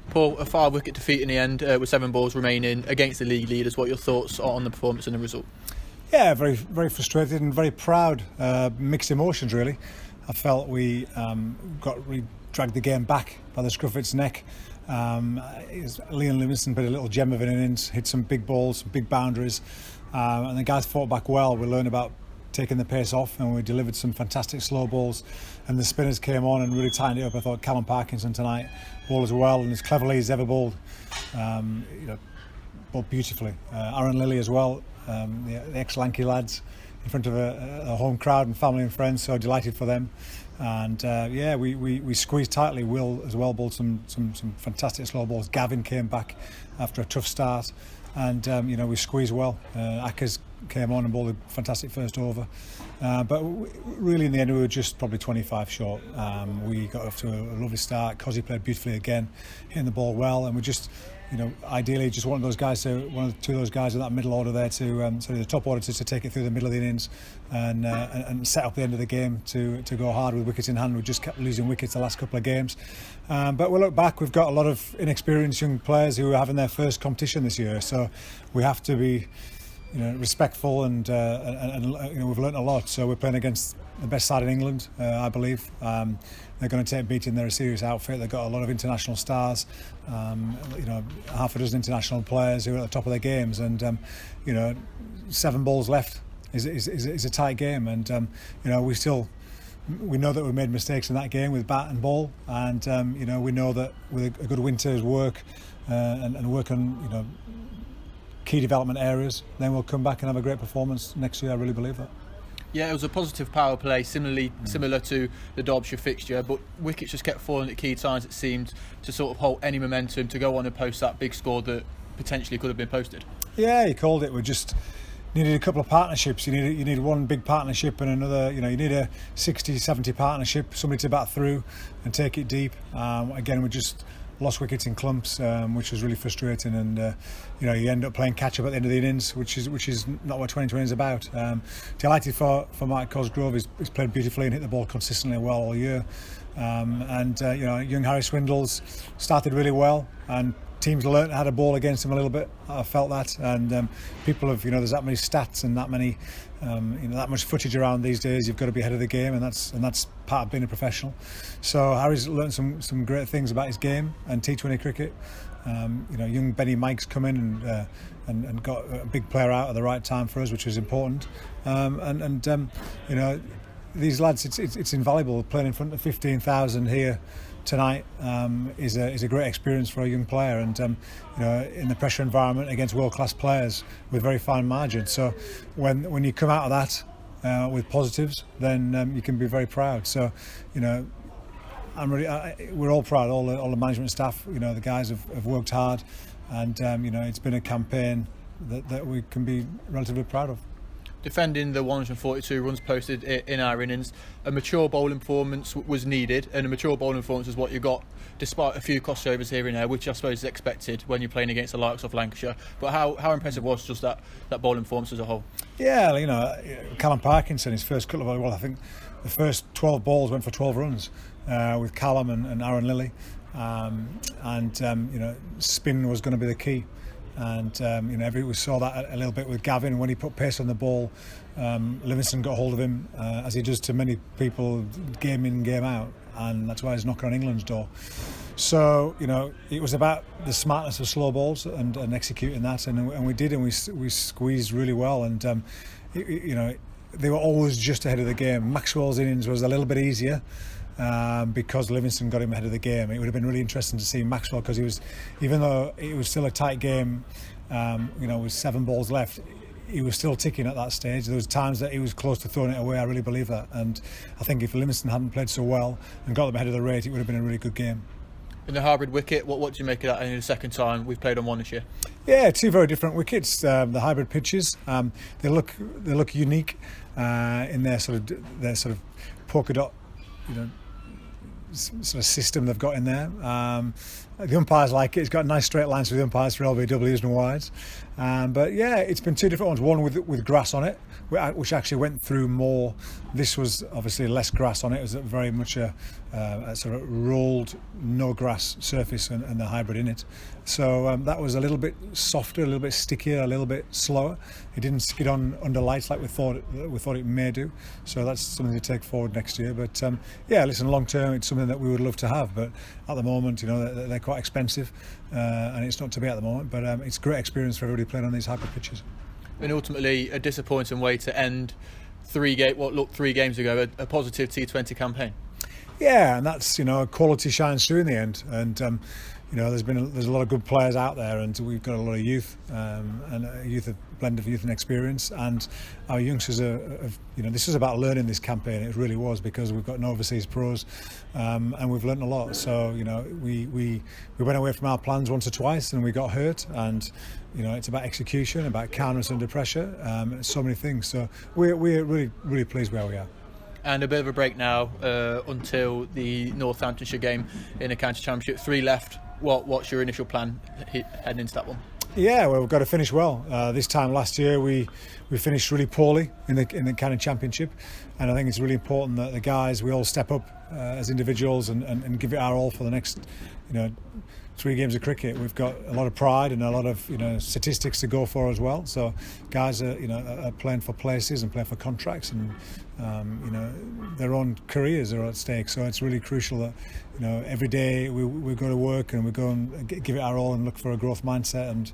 Paul, a 5-wicket defeat in the end with 7 balls remaining against the league leaders. What are your thoughts on the performance and the result? Yeah, very, very frustrated and very proud. Mixed emotions, really. I felt we dragged the game back by the scruff of its neck. Liam Livingston put a little gem of an innings, hit some big balls, some big boundaries, and the guys fought back well. We learned about taking the pace off, and we delivered some fantastic slow balls, and the spinners came on and really tightened it up. I thought Callum Parkinson tonight bowled as well and as cleverly as ever bowled, bowled beautifully. Aaron Lilly as well, the ex-Lanky lads in front of a home crowd and family and friends, so delighted for them. And we squeezed tightly. Will as well bowled some fantastic slow balls. Gavin came back after a tough start, and we squeezed well. Ackers came on and bowled a fantastic first over, but really in the end we were just probably 25 short. We got off to a lovely start. Cozzy played beautifully again, hitting the ball well, and we just ideally just one of two of those guys in that middle order there the top order to take it through the middle of the innings and set up the end of the game to go hard with wickets in hand. We just kept losing wickets the last couple of games, but we look back, we've got a lot of inexperienced young players who are having their first competition this year, so we have to be respectful and we've learnt a lot. So we're playing against the best side in England, I believe. They're going to take beating. They're a serious outfit. They've got a lot of international stars, half a dozen international players who are at the top of their games, and 7 balls left is a tight game, and we know that we made mistakes in that game with bat and ball, and we know that with a good winter's work and work on key development areas, then we'll come back and have a great performance next year. I really believe that. Yeah, it was a positive power play, similar to the Derbyshire fixture, but wickets just kept falling at key times. It seemed to sort of halt any momentum to go on and post that big score that potentially could have been posted. Yeah, he called it. We just needed a couple of partnerships. You need one big partnership and another. You need a 60-70 partnership, somebody to bat through and take it deep. Again, we just lost wickets in clumps, which was really frustrating, and you end up playing catch up at the end of the innings, which is not what 2020 is about. Delighted for Mike Cosgrove. He's played beautifully and hit the ball consistently well all year, young Harry Swindles started really well, and teams learnt how to bowl against him a little bit. I felt that, and people have there's that many stats and that many that much footage around these days. You've got to be ahead of the game, and that's part of being a professional. So Harry's learnt some great things about his game and T20 cricket. Young Benny Mike's come in and got a big player out at the right time for us, which was important. These lads, it's invaluable. Playing in front of 15,000 here tonight is a great experience for a young player, and in the pressure environment against world-class players with very fine margins. So when you come out of that with positives, then you can be very proud. So we're all proud. All the management staff, the guys have worked hard, and it's been a campaign that we can be relatively proud of. Defending the 142 runs posted in our innings, a mature bowling performance was needed, and a mature bowling performance is what you got, despite a few crossovers here and there, which I suppose is expected when you're playing against the likes of Lancashire. But how impressive was just that bowling performance as a whole? Yeah, Callum Parkinson, his first couple of I think the first 12 balls went for 12 runs with Callum and Aaron Lilly, spin was going to be the key. And we saw that a little bit with Gavin when he put pace on the ball. Livingston got hold of him, as he does to many people, game in, game out, and that's why he's knocking on England's door. So it was about the smartness of slow balls and executing that, and we did, and we squeezed really well, and they were always just ahead of the game. Maxwell's innings was a little bit easier, because Livingston got him ahead of the game. It would have been really interesting to see Maxwell, because even though it was still a tight game, with 7 balls left, he was still ticking at that stage. There was times that he was close to throwing it away. I really believe that, and I think if Livingston hadn't played so well and got them ahead of the rate, it would have been a really good game. In the hybrid wicket, what do you make of that? In the second time we've played on one this year. Yeah, 2 very different wickets. The hybrid pitches, they look unique in their sort of polka dot, sort of system they've got in there. The umpires like it. It's got nice straight lines for the umpires for LBWs and wides. But yeah, it's been two different ones. One with grass on it, which actually went through more. This was obviously less grass on it. It was very much a sort of rolled, no grass surface and the hybrid in it. So that was a little bit softer, a little bit stickier, a little bit slower. It didn't skid on under lights like we thought it may do. So that's something to take forward next year. But yeah, listen, long term, it's something that we would love to have. But at the moment, you know, they're quite expensive, and it's not to be at the moment. But it's a great experience for everybody playing on these hybrid pitches. And ultimately, a disappointing way to end what looked 3 games ago, a positive T20 campaign. Yeah, and that's, you know, quality shines through in the end, and you know, there's a lot of good players out there, and we've got a lot of youth, and a blend of youth and experience, and our youngsters you know, this was about learning this campaign. It really was, because we've got no overseas pros, and we've learnt a lot. So, you know, we went away from our plans once or twice, and we got hurt, and you know, it's about execution, about calmness under pressure, so many things. So we're really pleased where we are. And a bit of a break now until the Northamptonshire game in the county championship. 3 left. What's your initial plan heading into that one? Yeah, well, we've got to finish well. This time last year we finished really poorly in the county championship, and I think it's really important that the guys, we all step up as individuals and give it our all for the next, you know, 3 games of cricket. We've got a lot of pride and a lot of, you know, statistics to go for as well. So guys are, you know, are playing for places and playing for contracts, and you know, their own careers are at stake. So it's really crucial that, you know, every day we go to work and we go and give it our all and look for a growth mindset and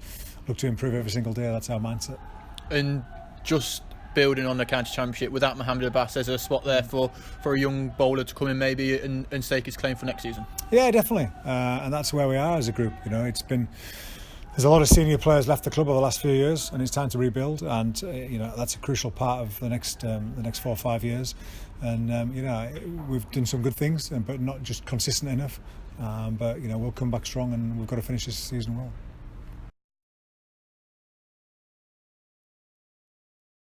look to improve every single day. That's our mindset. And just building on the county championship, without Mohammed Abbas, there's a spot there for a young bowler to come in maybe and stake his claim for next season. Yeah, definitely, and that's where we are as a group. You know, there's a lot of senior players left the club over the last few years, and it's time to rebuild. And you know, that's a crucial part of the next 4 or 5 years. And you know, we've done some good things, but not just consistent enough. But you know, we'll come back strong, and we've got to finish this season well.